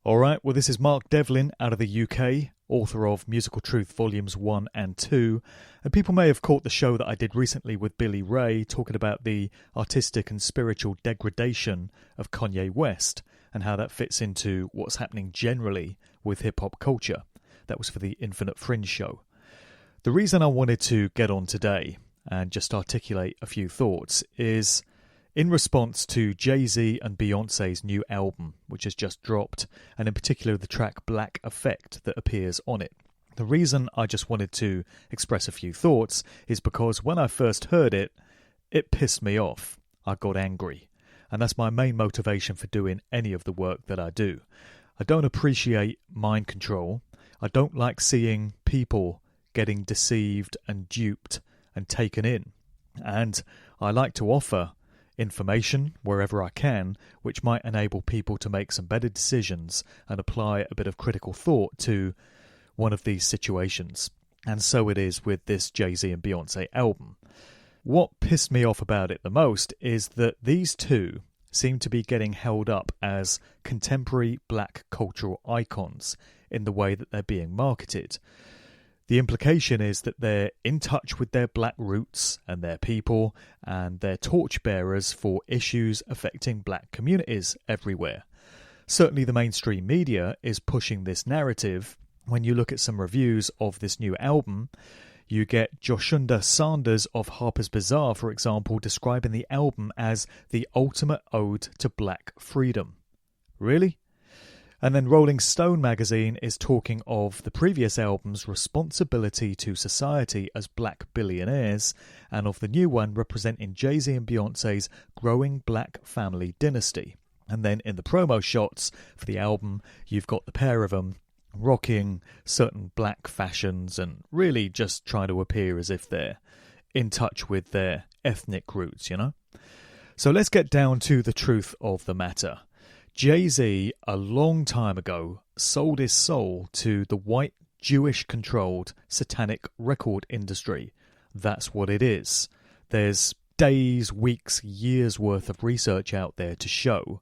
Alright, well this is Mark Devlin out of the UK, author of Musical Truth Volumes 1 and 2, and people may have caught the show that I did recently with Billy Ray talking about the artistic and spiritual degradation of Kanye West and how that fits into what's happening generally with hip-hop culture. That was for the Infinite Fringe show. The reason I wanted to get on today and just articulate a few thoughts is in response to Jay-Z and Beyonce's new album, which has just dropped, and in particular the track Black Effect that appears on it. The reason I just wanted to express a few thoughts is because when I first heard it, it pissed me off. I got angry. And that's my main motivation for doing any of the work that I do. I don't appreciate mind control. I don't like seeing people getting deceived and duped and taken in. And I like to offer information wherever I can, which might enable people to make some better decisions and apply a bit of critical thought to one of these situations. And so it is with this Jay-Z and Beyonce album. What pissed me off about it the most is that these two seem to be getting held up as contemporary black cultural icons in the way that they're being marketed. The implication is that they're in touch with their black roots and their people, and they're torchbearers for issues affecting black communities everywhere. Certainly the mainstream media is pushing this narrative. When you look at some reviews of this new album, you get Joshunda Sanders of Harper's Bazaar, for example, describing the album as the ultimate ode to black freedom. Really? And then Rolling Stone magazine is talking of the previous album's responsibility to society as black billionaires, and of the new one representing Jay-Z and Beyonce's growing black family dynasty. And then in the promo shots for the album, you've got the pair of them rocking certain black fashions and really just trying to appear as if they're in touch with their ethnic roots, you know? So let's get down to the truth of the matter. Jay-Z, a long time ago, sold his soul to the white, Jewish-controlled satanic record industry. That's what it is. There's days, weeks, years' worth of research out there to show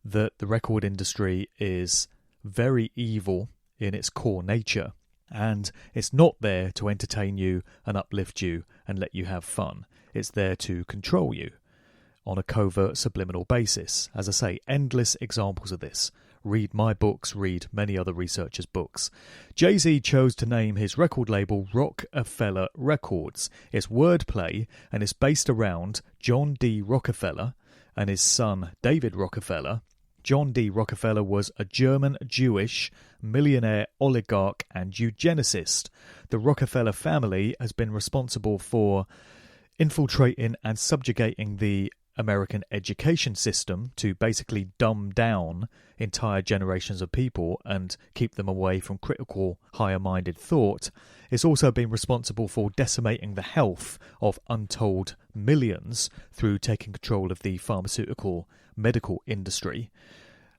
that the record industry is very evil in its core nature, and it's not there to entertain you and uplift you and let you have fun. It's there to control you on a covert subliminal basis. As I say, endless examples of this. Read my books, read many other researchers' books. Jay-Z chose to name his record label Rockefeller Records. It's wordplay and it's based around John D. Rockefeller and his son David Rockefeller. John D. Rockefeller was a German Jewish millionaire oligarch and eugenicist. The Rockefeller family has been responsible for infiltrating and subjugating the American education system to basically dumb down entire generations of people and keep them away from critical, higher-minded thought. It's also been responsible for decimating the health of untold millions through taking control of the pharmaceutical medical industry.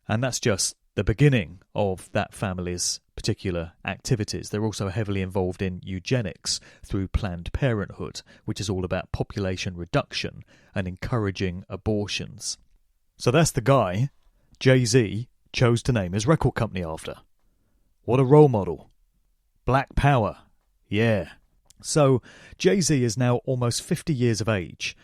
And that's just the beginning of that family's particular activities. They're also heavily involved in eugenics through Planned Parenthood, which is all about population reduction and encouraging abortions. So that's the guy Jay-Z chose to name his record company after. What a role model. Black power. Yeah. So Jay-Z is now almost 50 years of age.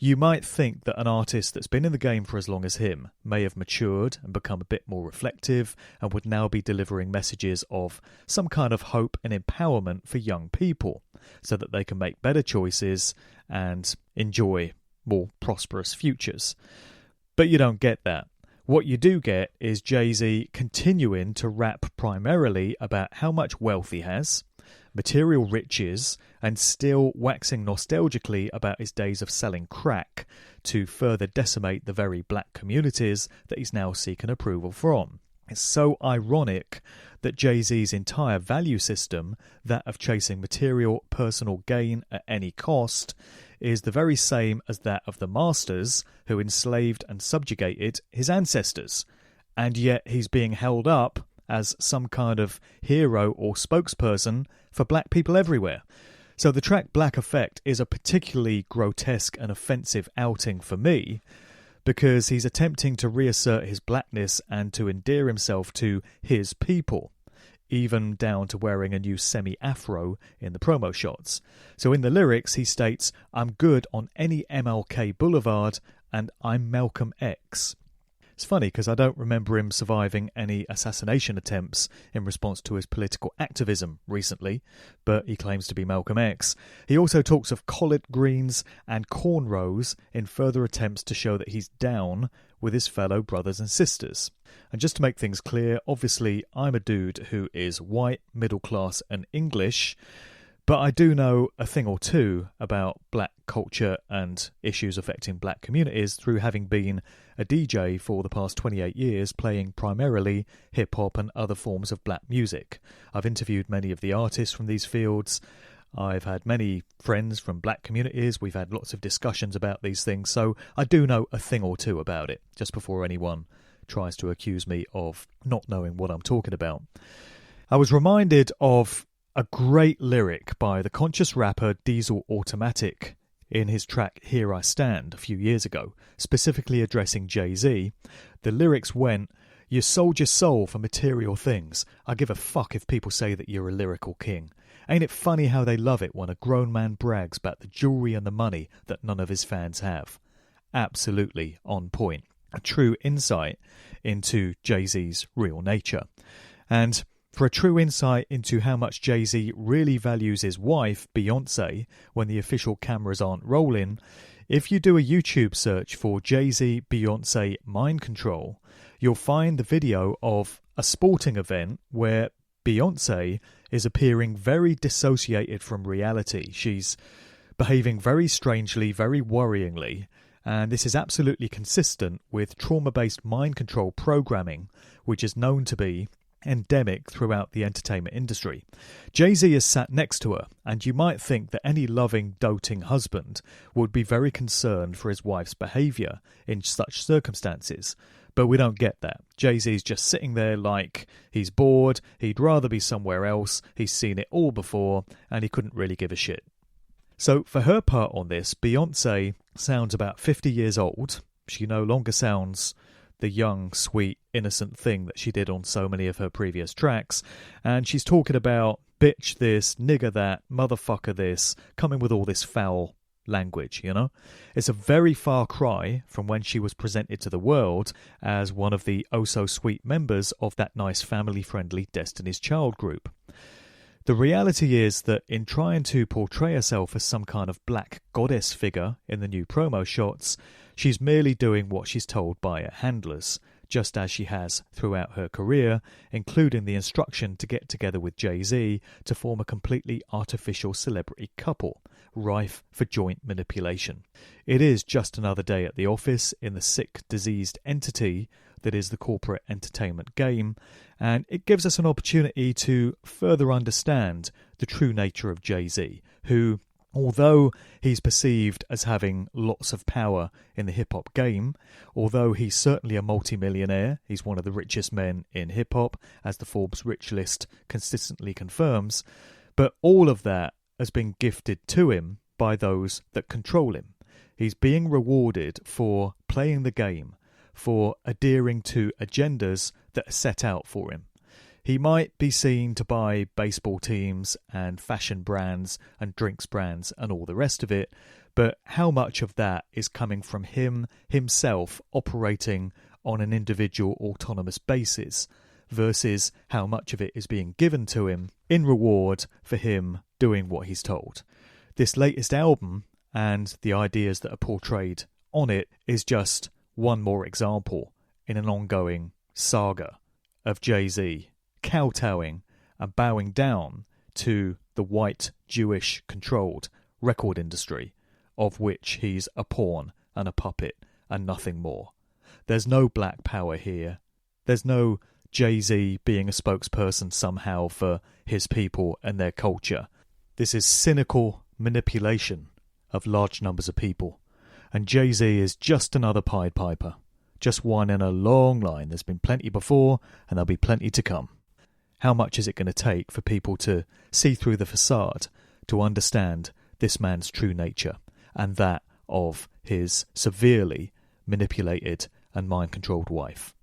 You might think that an artist that's been in the game for as long as him may have matured and become a bit more reflective and would now be delivering messages of some kind of hope and empowerment for young people so that they can make better choices and enjoy more prosperous futures. But you don't get that. What you do get is Jay-Z continuing to rap primarily about how much wealth he has, material riches, and still waxing nostalgically about his days of selling crack to further decimate the very black communities that he's now seeking approval from. It's so ironic that Jay-Z's entire value system, that of chasing material personal gain at any cost, is the very same as that of the masters who enslaved and subjugated his ancestors. And yet he's being held up as some kind of hero or spokesperson for black people everywhere. So the track Black Effect is a particularly grotesque and offensive outing for me, because he's attempting to reassert his blackness and to endear himself to his people, even down to wearing a new semi-afro in the promo shots. So in the lyrics he states, "I'm good on any MLK Boulevard and I'm Malcolm X." It's funny because I don't remember him surviving any assassination attempts in response to his political activism recently, but he claims to be Malcolm X. He also talks of collard greens and cornrows in further attempts to show that he's down with his fellow brothers and sisters. And just to make things clear, obviously I'm a dude who is white, middle class and English, but I do know a thing or two about black culture and issues affecting black communities through having been a DJ for the past 28 years, playing primarily hip-hop and other forms of black music. I've interviewed many of the artists from these fields. I've had many friends from black communities. We've had lots of discussions about these things, so I do know a thing or two about it, just before anyone tries to accuse me of not knowing what I'm talking about. I was reminded of a great lyric by the conscious rapper Diesel Automatic in his track Here I Stand a few years ago, specifically addressing Jay-Z. The lyrics went, "You sold your soul for material things. I give a fuck if people say that you're a lyrical king. Ain't it funny how they love it when a grown man brags about the jewelry and the money that none of his fans have?" Absolutely on point. A true insight into Jay-Z's real nature. And for a true insight into how much Jay-Z really values his wife, Beyonce, when the official cameras aren't rolling, if you do a YouTube search for Jay-Z Beyonce Mind Control, you'll find the video of a sporting event where Beyonce is appearing very dissociated from reality. She's behaving very strangely, very worryingly, and this is absolutely consistent with trauma-based mind control programming, which is known to be endemic throughout the entertainment industry. Jay-Z is sat next to her, and you might think that any loving, doting husband would be very concerned for his wife's behaviour in such circumstances. But we don't get that. Jay-Z's just sitting there like he's bored, he'd rather be somewhere else, he's seen it all before, and he couldn't really give a shit. So for her part on this, Beyonce sounds about 50 years old. She no longer sounds the young, sweet, innocent thing that she did on so many of her previous tracks. And she's talking about bitch this, nigger that, motherfucker this, coming with all this foul language, you know? It's a very far cry from when she was presented to the world as one of the oh-so-sweet members of that nice family-friendly Destiny's Child group. The reality is that in trying to portray herself as some kind of black goddess figure in the new promo shots, she's merely doing what she's told by her handlers, just as she has throughout her career, including the instruction to get together with Jay-Z to form a completely artificial celebrity couple, rife for joint manipulation. It is just another day at the office in the sick, diseased entity that is the corporate entertainment game, and it gives us an opportunity to further understand the true nature of Jay-Z, who, although he's perceived as having lots of power in the hip-hop game, although he's certainly a multi-millionaire, he's one of the richest men in hip-hop, as the Forbes Rich List consistently confirms, but all of that has been gifted to him by those that control him. He's being rewarded for playing the game, for adhering to agendas that are set out for him. He might be seen to buy baseball teams and fashion brands and drinks brands and all the rest of it, but how much of that is coming from him himself operating on an individual autonomous basis versus how much of it is being given to him in reward for him doing what he's told. This latest album and the ideas that are portrayed on it is just one more example in an ongoing saga of Jay-Z kowtowing and bowing down to the white Jewish controlled record industry, of which he's a pawn and a puppet and nothing more. There's no black power here. There's no Jay-Z being a spokesperson somehow for his people and their culture. This is cynical manipulation of large numbers of people. And Jay-Z is just another Pied Piper. Just one in a long line. There's been plenty before, and there'll be plenty to come. How much is it going to take for people to see through the facade to understand this man's true nature, and that of his severely manipulated and mind-controlled wife.